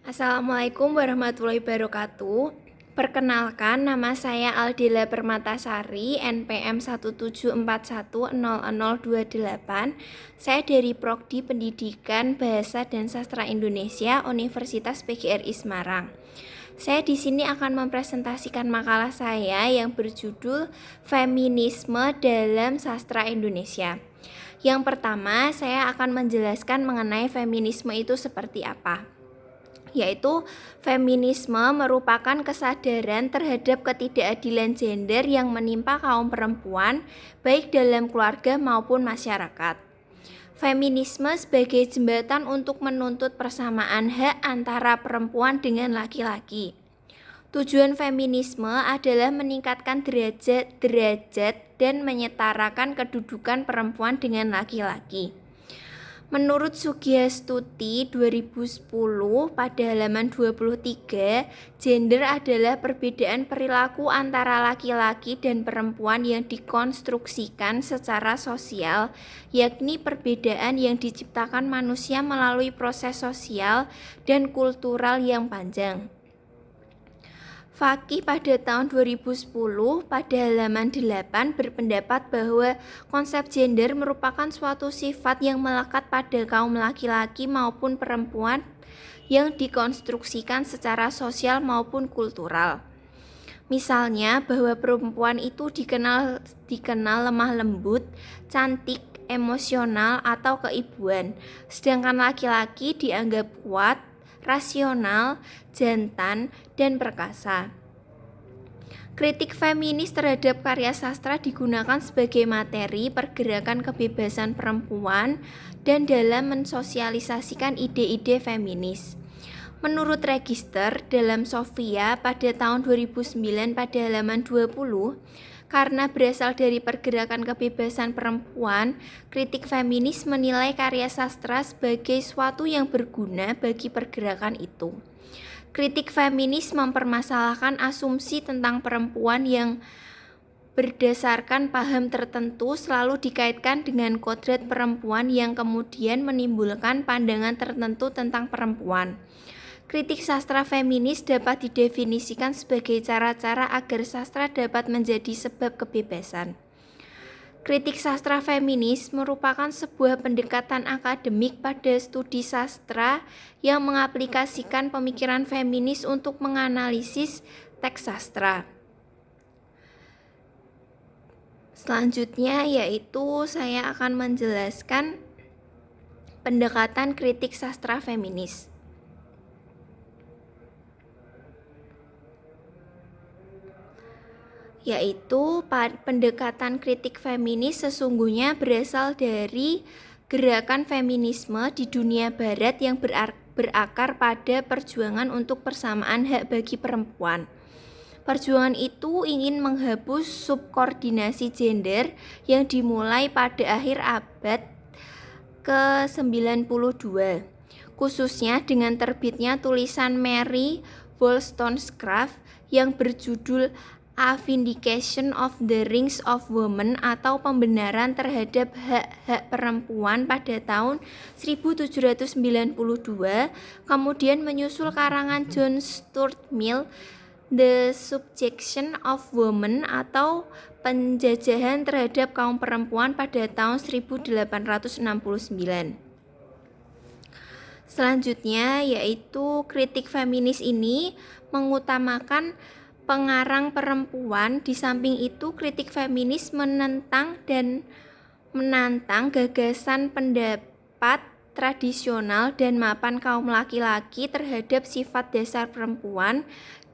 Assalamualaikum warahmatullahi wabarakatuh. Perkenalkan, nama saya Aldila Permatasari, NPM 174100028. Saya dari Prodi Pendidikan Bahasa dan Sastra Indonesia, Universitas PGRI Semarang. Saya di sini akan mempresentasikan makalah saya yang berjudul Feminisme dalam Sastra Indonesia. Yang pertama, saya akan menjelaskan mengenai feminisme itu seperti apa. Yaitu feminisme merupakan kesadaran terhadap ketidakadilan gender yang menimpa kaum perempuan baik dalam keluarga maupun masyarakat. Feminisme sebagai jembatan untuk menuntut persamaan hak antara perempuan dengan laki-laki. Tujuan feminisme adalah meningkatkan derajat dan menyetarakan kedudukan perempuan dengan laki-laki. Menurut Sugiastuti 2010 pada halaman 23, gender adalah perbedaan perilaku antara laki-laki dan perempuan yang dikonstruksikan secara sosial, yakni perbedaan yang diciptakan manusia melalui proses sosial dan kultural yang panjang. Fakih pada tahun 2010 pada halaman 8 berpendapat bahwa konsep gender merupakan suatu sifat yang melekat pada kaum laki-laki maupun perempuan yang dikonstruksikan secara sosial maupun kultural. Misalnya bahwa perempuan itu dikenal lemah lembut, cantik, emosional atau keibuan, sedangkan laki-laki dianggap kuat, rasional, jantan, dan perkasa. Kritik feminis terhadap karya sastra digunakan sebagai materi pergerakan kebebasan perempuan dan dalam mensosialisasikan ide-ide feminis. Menurut Register dalam Sofia pada tahun 2009 pada halaman 20, karena berasal dari pergerakan kebebasan perempuan, kritik feminis menilai karya sastra sebagai suatu yang berguna bagi pergerakan itu. Kritik feminis mempermasalahkan asumsi tentang perempuan yang berdasarkan paham tertentu selalu dikaitkan dengan kodrat perempuan yang kemudian menimbulkan pandangan tertentu tentang perempuan. Kritik sastra feminis dapat didefinisikan sebagai cara-cara agar sastra dapat menjadi sebab kebebasan. Kritik sastra feminis merupakan sebuah pendekatan akademik pada studi sastra yang mengaplikasikan pemikiran feminis untuk menganalisis teks sastra. Selanjutnya yaitu saya akan menjelaskan pendekatan kritik sastra feminis. Yaitu pendekatan kritik feminis sesungguhnya berasal dari gerakan feminisme di dunia barat yang berakar pada perjuangan untuk persamaan hak bagi perempuan. Perjuangan itu ingin menghapus subordinasi gender yang dimulai pada akhir abad ke-92, khususnya dengan terbitnya tulisan Mary Wollstonecraft yang berjudul A Vindication of the Rights of Women atau pembenaran terhadap hak-hak perempuan pada tahun 1792, kemudian menyusul karangan John Stuart Mill The Subjection of Women atau penjajahan terhadap kaum perempuan pada tahun 1869. Selanjutnya yaitu kritik feminis ini mengutamakan pengarang perempuan. Di samping itu, kritik feminis menentang dan menantang gagasan pendapat tradisional dan mapan kaum laki-laki terhadap sifat dasar perempuan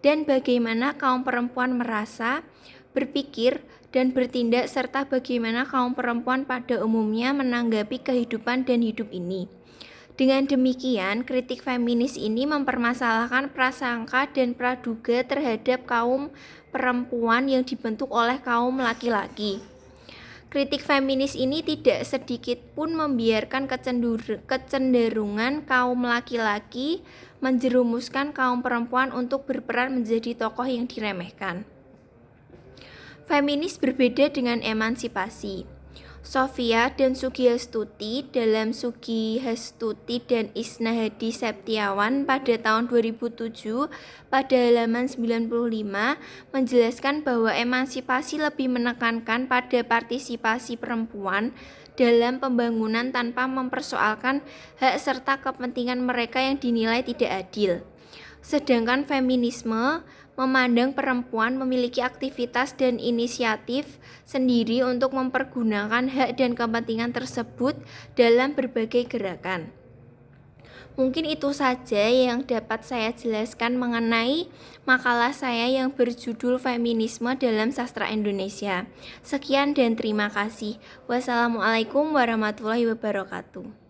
dan bagaimana kaum perempuan merasa, berpikir, dan bertindak serta bagaimana kaum perempuan pada umumnya menanggapi kehidupan dan hidup ini. Dengan demikian, kritik feminis ini mempermasalahkan prasangka dan praduga terhadap kaum perempuan yang dibentuk oleh kaum laki-laki. Kritik feminis ini tidak sedikit pun membiarkan kecenderungan kaum laki-laki menjerumuskan kaum perempuan untuk berperan menjadi tokoh yang diremehkan. Feminis berbeda dengan emansipasi. Sofia dan Sugihastuti dalam Sugihastuti dan Isna Hadi Septiawan pada tahun 2007 pada halaman 95 menjelaskan bahwa emansipasi lebih menekankan pada partisipasi perempuan dalam pembangunan tanpa mempersoalkan hak serta kepentingan mereka yang dinilai tidak adil. Sedangkan feminisme memandang perempuan memiliki aktivitas dan inisiatif sendiri untuk mempergunakan hak dan kepentingan tersebut dalam berbagai gerakan. Mungkin itu saja yang dapat saya jelaskan mengenai makalah saya yang berjudul Feminisme dalam Sastra Indonesia. Sekian dan terima kasih. Wassalamualaikum warahmatullahi wabarakatuh.